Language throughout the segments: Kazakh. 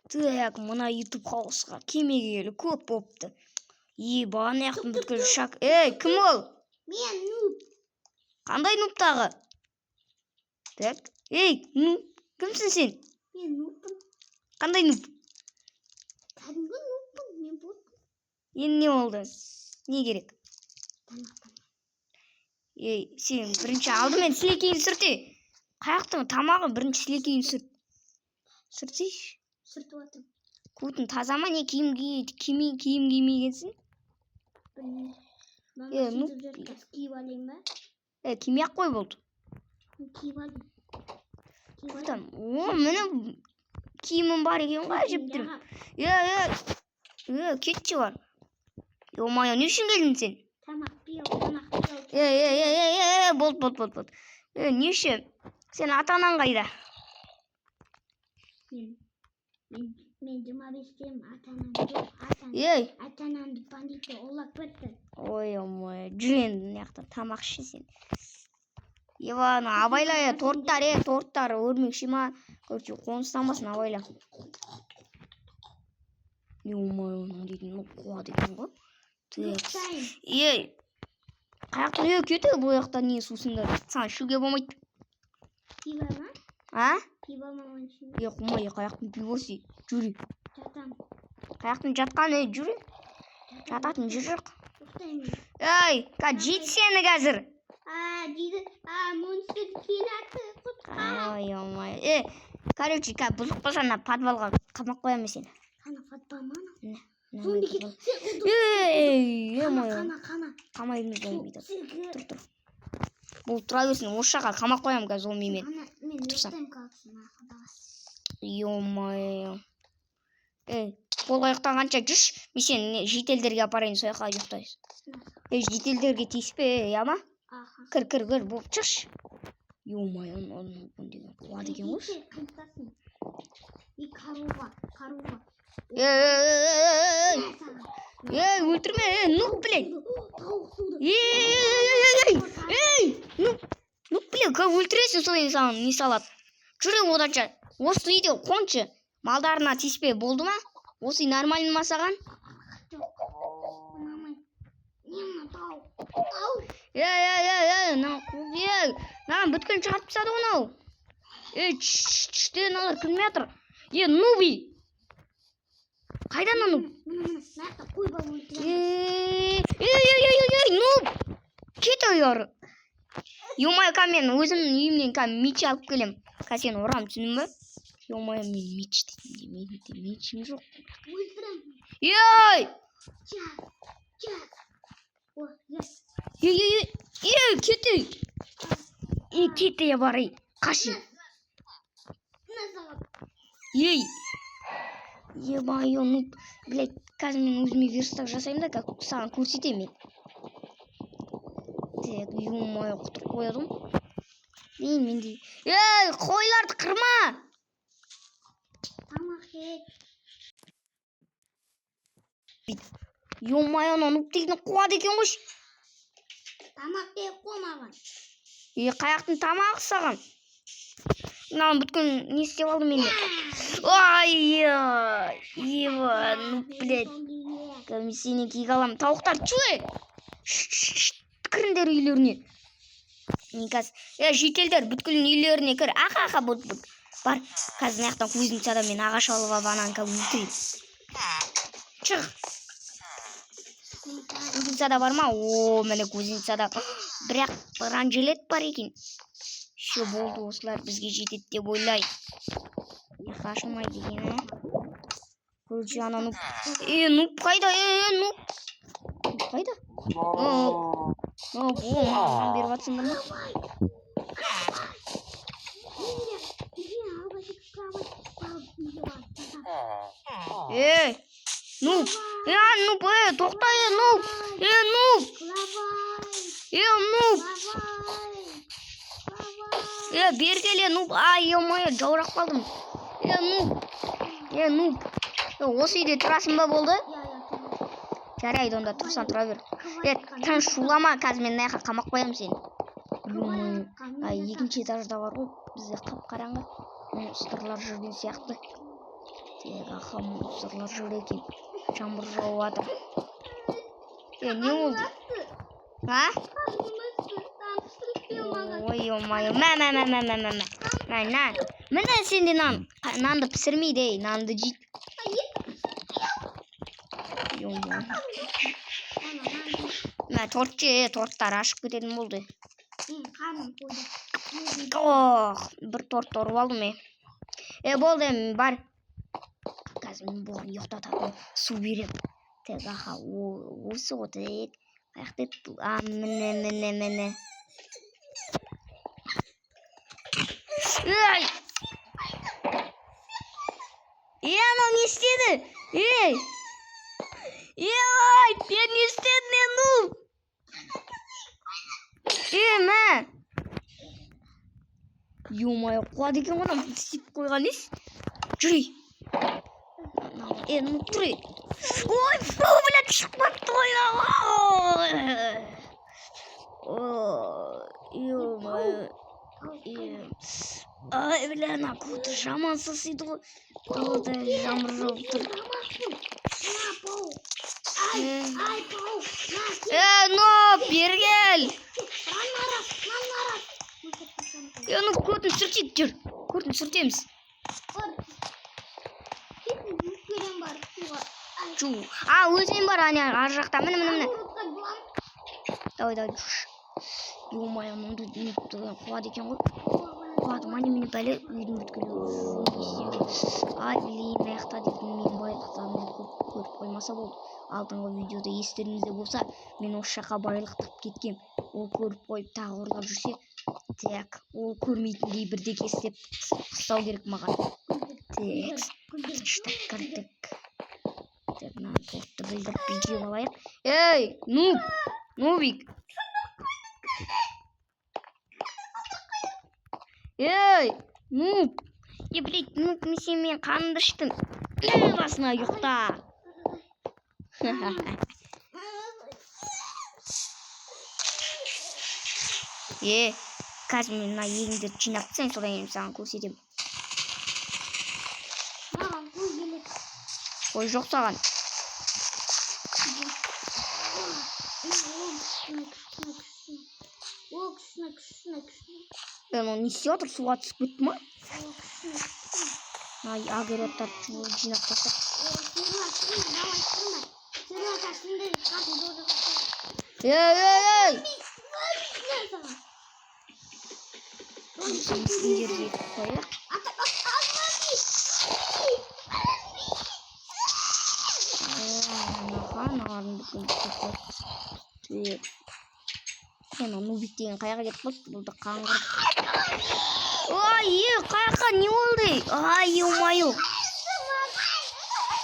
Так, мына YouTube хаусқа келмегелі көп болыпты. Бағана яқтым бүткіл шак. Кім ол? Мен нуб. Қандай нуб тағы? Так, нуб, кімсің сен? Мен нубпын. Қандай нуб? Кәдімгі нубпын, мен ботпын. Енді не болды? Не керек? Сен бірінші алдымен сілекейін сүрте. Қаяқтың тамағы бірінші сілекейін сүрт. Сүртсейші. Сүртіп атым. Көтің таза ма, не киім кимегенсің? Мама сөйтіп жүрді, киіп алайын ба? Кимей-ақ қой болды. Киіп алайын. Міне киімім бар екен ғой, әжептірім. Кетші бар. Омайы, не үшін келдің сен? Тамақ пиу, тамақ пиу. Болды. Не үшін? Сен ата-анаң қайда? Мен 25-темін, ата-анам жоқ. Ата-анамды бандитті олап кетті. Ой, жүр енді мына жақта тамақ ішші сен. Абайла, торттар өрмекші ма? Короче, қоныстанбасын абайла. Оның дейтін қуады екен ғой. Қаяқтың кеті бұл яқта не сусыңдар? Саған ішуге болмайды. Пиво ма? Пиво маман ішуге? Құмай, қаяқтың пивосы. Жүрі. Жатам. Қаяқтың жатқан, жүрі. Жататын жер жоқ. Жоқтаймын. Жейді сені қазір. Жейді. Монстр келатты. Ой. Короче, бұзық болса, подвалға қамақ қоямын сені. Қана подвал ма? Қана. Қамаймыз болмайды. Тұр. Бұл тұра берсін, осы жаққа қамақ қоямын қазір ол мемен. Мен ұйықтаймын қалыпсын. Ой. Бұл ұйықтағанша жүш, мен сені жителдерге апарайын, сол жаққа ұйықтайсың. Жителдерге тиіспе, яма? Кір, болып жүш. Ой, оның деген қуады екен ғой. Қаруға. Өлтірме, нұп білет. Нұп білет, өлтіресің сол инсан не салады. Жүрі оданша, осы үйде қоншы. Малдарына тиіспе, болды ма? Осы нормально ма саған? Наған бүткін шығарып тастады оны. Штен алар күлмей атыр. Нуби. Қайдан нуб? Нуб. Кет ойары. Емай, мен өзімнің үйімнен меч алып келем. Сен ұрам, түсінің бі? Емай, мен меч деймін. Менде мечім жоқ. Кетті. Кетті я барай. Қашы. Ебай, нуб. Блядь, қазір мен өзіме верстак жасаймын да, саған көрсетемін. Так, ё-моё, құтырып қойдым. Менде. Қойларды қырма. Тамақ ет. Ё-моё, нуб деген қуады екен ғой. Тамақ деп қоймаған. Қаяқтың тамағы саған. Мынаны бүткін не істеп алды менде. Ой, нуб, блядь. Мен сені кейге аламын. Тауықтар, чуй! Кіріндер үйлеріне. Мен қазір, жителдер бүткілін үйлеріне кір. Аха, бұд. Бар, қазір наяқтан кузницада мен ағаш алуға бананка өлтірейін. Чық. Кузницада бар ма? Мені кузницада. Бірақ ранжелет бар екен. Шо болды, осылар бізге жетеді деп ойлай. Қашылмайды екен, Көрші ана нұп. Нұп қайда? Нұп қайда? Маған беріп атсың ба? Нұп. Нұп, тоқта, нұп. Нұп. Нұп. Бергеле, нұп. Ой, жаурақ қалдым. Нұп. Осы үйде тұрасың ба болды? Жарайды, онда тұрсан тұра бер. Тыныш шулама, қазір мен мына жаққа қамақ қоямын сені. Екінші этажда бар ғой, бізде қап-қараңғы. Сырлар жүрген сияқты. Аха мусорлар жүр екен. Жаңбыр жауып жатыр. Не oldu? Ha? Ой, ой, Nan. Mene şimdi nan. Nandı pişirmeydi. Nandı cid. Tortlar aşık gidelim oldu. Oh, bir tort aldım. Болды бар. Қазір мен бұған ұйықтататын су берем. Тек аха осы отыр. Аяқты міне. Ей! Анау не істеді? Ей! Мен не істедім енді? Мә! Ё-моё, құлады екен ғой, мына істеп қойған ес. Жүрей. Ну тұр. Ой, блядь, шықпап тұр. Ё-моё. Ай, бля, ана көті жаман сасиды ғой. Көті жамыр жауып тұр. Ну, бері кел. Ну, көтін сүртейік, жүр. Көтін сүртеміз. Өзен бар, ар жақта. Міне. Давай, жүш. Ё-моё, мұнды құлады екен ғой. Құлады, мені бәлі үйдің бүткілі. Ай, білейін, аяқта дейтін мен байлықтарымды көріп қоймаса болды. Алдыңғы видеода естеріңізде болса, мен осы жаққа байлықтап кеткем. Ол көріп қойып тағы ұрлап жүрсе, тек ол көрмейтіндей бірдеңе істеп ұстау керек маған. Тек, тыныштап кірдік. Тек, мына тортты білдіріп видео алайық. Ей, Нубик. Ей, Нуб. Блядь, Нуб, мен қанымды іштім. Басына ұйықта. Қазір мен мына егіңді жинап тастайын, содан кейін саған көрсетемін. Қой жоқ саған. Оны не істеп отыр, суға түсіп кетті ма? Огородтарды жинап тастап. Ей! Сендерге қояқ. Нубик деген қаяға кетіп қалды? Бұл да қаңғырып. Ой, қаяққа не болды? Ай, ё-моё.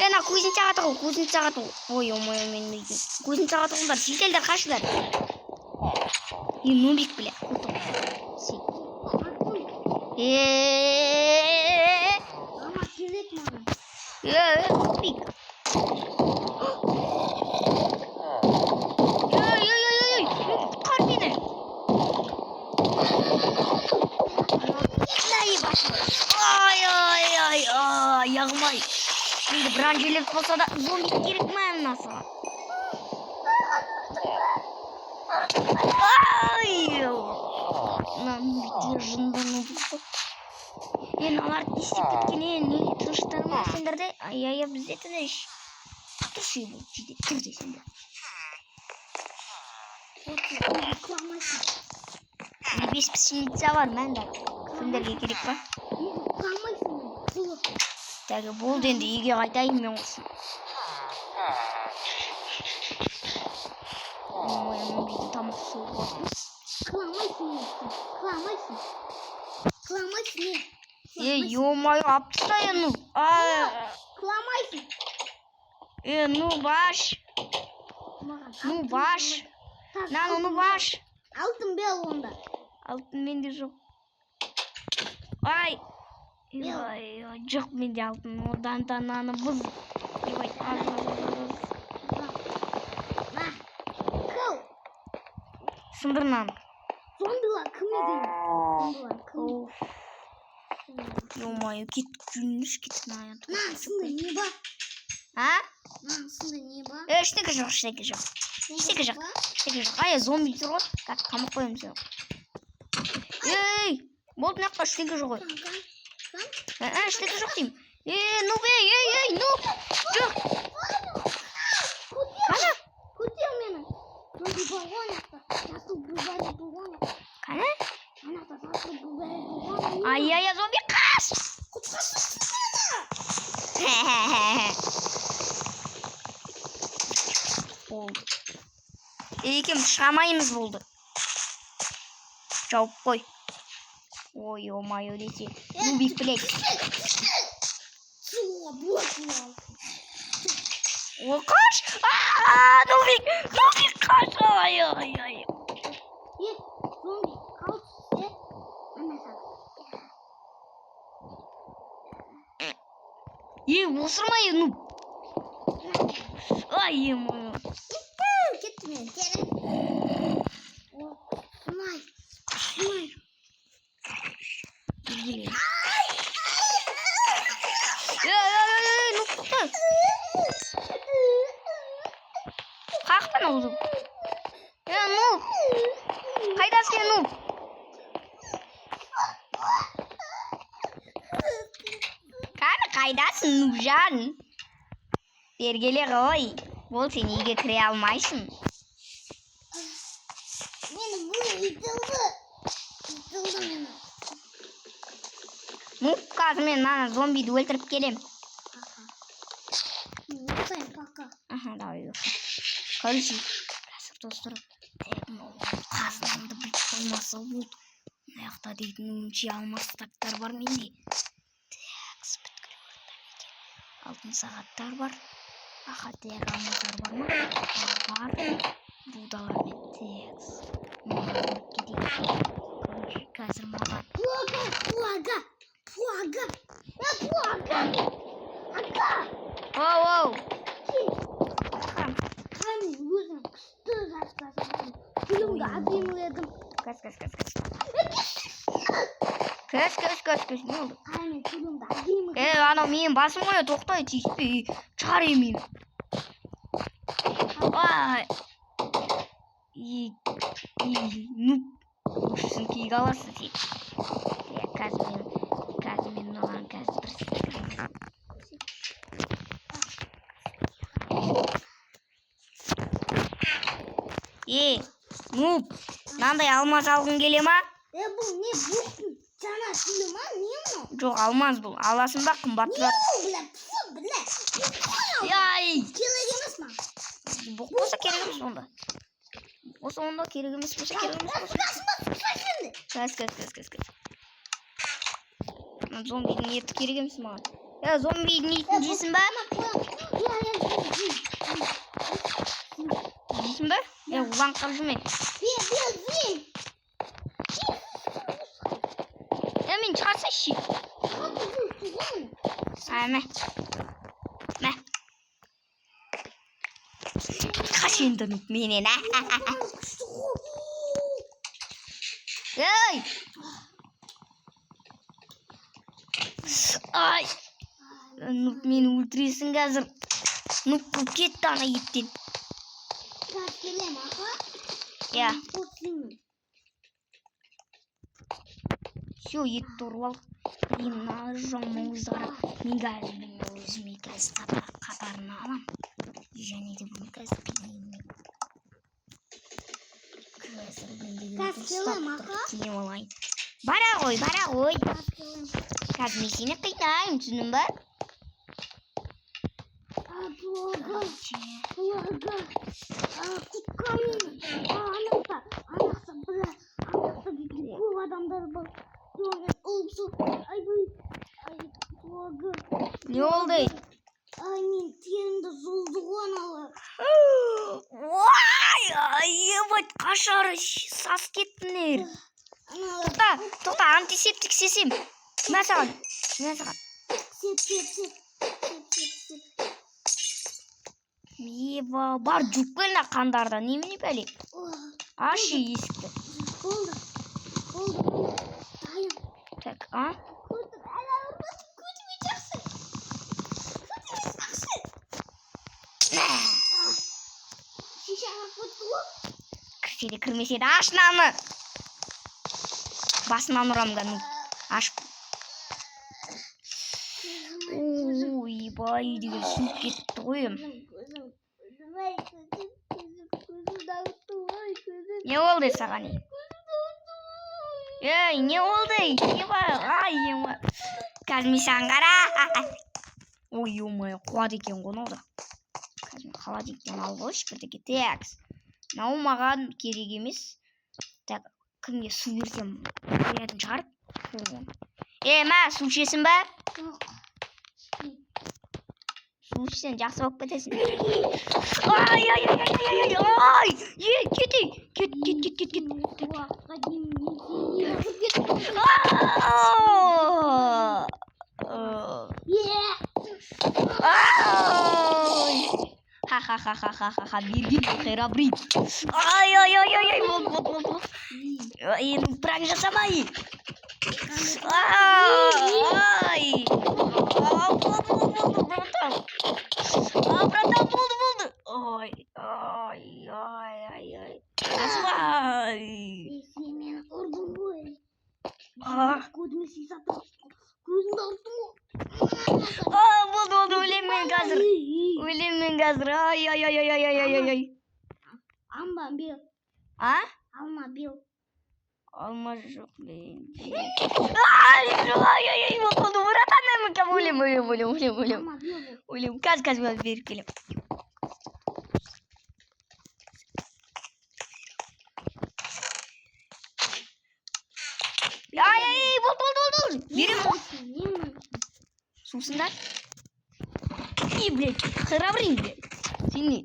Ана көзін сағаты ғой. Ой, ё-моё, мен үйден. Көзін сағаты ғылдар, шетелдер қашылар. Нубик, бля. Нубик. Аяғым-ай. Енді бір жерлеп болса да зомби керек ма насыға? Нубиктер жынданып тұр. Аларды не істеп кеткен, не тыныштарыма сендерде? Ай, бізде тініш. Тұршы бұл жеде түрде сендер. Бес пісімітса бар, мәнді. Сендерге керек па? Тәгі болды енді үйге қайтайын мен қосын. Ойын бейтін тамақ суы қосымыз. Қыламайсың. Ё-моё, аптыста ену. Қыламайсың. Баш. Нану баш. Алтын бел онда. Алтын менде жоқ. Ай. Жоқ менде алтын. Одан да наны бұз. Сындыр наны. Зомбилар кім еді? Ё-моё, кеткүнүш кетмай. Мынасында не бар? А? Мынасында не бар? Эчтеке жок, эчтеке жок. Эчтеке жок. Эчтеке жок. Ай, зомби тур го. Как камап коем сени. Эй, болду мына жака эчтеке жок. Эчтеке жок дейм. Нуб, эй, нуб. Жок. Кана? Кутил мени. Зомби болгон акта. Жасыл бубары болгон. Кана? Анакта жасыл бубары болгон. Ай, зомби каш. Болду. Экеумиз чыга алмайбыз болду. Жауып кой. Ой, ё-моё десе. Нубик, блядь. О, каш! Нубик каш! Ай. Зомби калчы. Осурмай, нуб. Ай, ё-моё. Кетти мен. Сынай. Нуб, тоқта. Қаяқтан олдың? Нуб. Қайдасың, нуб? Қайдасың, нубжан? Бергеле ғой. Ол сен үйге кіре алмайсың. Мені бұл итілді мені. Нуб, қазір мен мана зомбиді өлтіріп келем. Ұқсайын, пока. Давай. Короче, достар, қазынымды біліп қоймаса болды. Маяқта дейтін өңше алмастақтар бар менде. Алтын сағаттар бар. Ахатлер алмаздар бар ма? Бар. Будалар мен текс. Қазір маған. Пуага. Ака. Оу. Қане өзім күшті жасқасың. Фильмді әдеміледім. Көз. Не oldu? Қане фильмді әдеміледім. Анау менің басым ғой, тоқтай тиіспей. Шығар емеймін. Нуб. Ұшсын кейік аласың сен. Қазір мен оған қазір бір Нуб, мынандай алмаз алғың келе ма? Бұл не бұлттың жаңа фильм ма? Не мұны? Жоқ, алмаз бұл. Аласын ба қымбат тұрады. Біле. Яй! Керек емес ма? Бұл болса керек емес онда. Осы онда керек емес болса керек емес болса. Көз. Зомбидің еті керек емес маған. Зомбидің етін жейсің ба? Жейсің ба? Улан қап жүрме. Мен шығарса ши. Мә. Қаш енді нұп менен, Ей! Ай! Нұп мені өлтіресің қазір. Нұп қып кетті ана еттен. Я. Все, ет тұрып алдық. Мына жамауыздары. Мен қазір өзіме қазір қатарына алам. Және де бұны қазір қинаймын. Киім алайын. Бара ғой. Қазір мен сені қинаймын, түсіндің ба? Плага. Куткамен. Анақта, бля. Анақта көп адамдар бар. Ай, плага. Не болды? Мен терімді зұлды ғаналы. Ебать, қашары сас кеттіңдер. Тоқта, антисептик сесем. Мә саған. Сеп. Еба, бар жүк келді қандарда. Немене бәле? Ашы есікті. Болды. Так, а? Кірсе де кірмесе де аш наны. Басынан ұрам да аш. Ойбай деген суып кетті ғой. Не болды саған? Ей, не болды? Не бар? Ай, ема. Қазір мен саған қара. Ой, ема, қуады екен ғой ол да. Қазір мен холодильниктен алып алайыншы бірдеңе. Так. Мынау маған керек емес. Так, кімге су берсем беретін шығар? Мә, су ішесің ба? Су ішсең жақсы болып кетесің. Ай! Кет. Ха-ха-ха, берген херабрин. Ай, бол. Енді пранк жасамай. Ай! Братан, болды. Ой. Асмай. Сен мені ұрдың ғой. Көзіме сипап көзімді ұрдың ғой. Болды, өлем мен қазір. Ай. Алма бел. А? Алма бел. Алма жоқ мен. Ай, болды, братан, өлем. Алма бел. Өлем, қазір мен беріп келем. Ай, болды. Берем. Сусындар. И, блядь, храбрин, блядь. Сен не?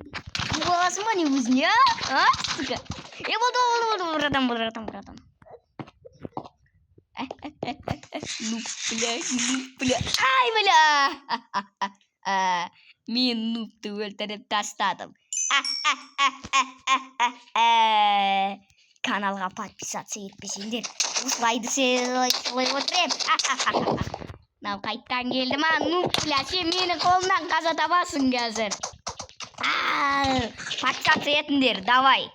Боласың ба не өзіне, а? Сука. Болды, братан. Нуб, бля. Ай, бля. Мен нубты өлтіріп тастадым. Каналға подписаться етпесеңдер. Осылайды солай отырем. Мынау қайттан келді ма? Нуб, бля, сен менің қолымнан қаза табасың қазір. Подписаться етіңдер, давай.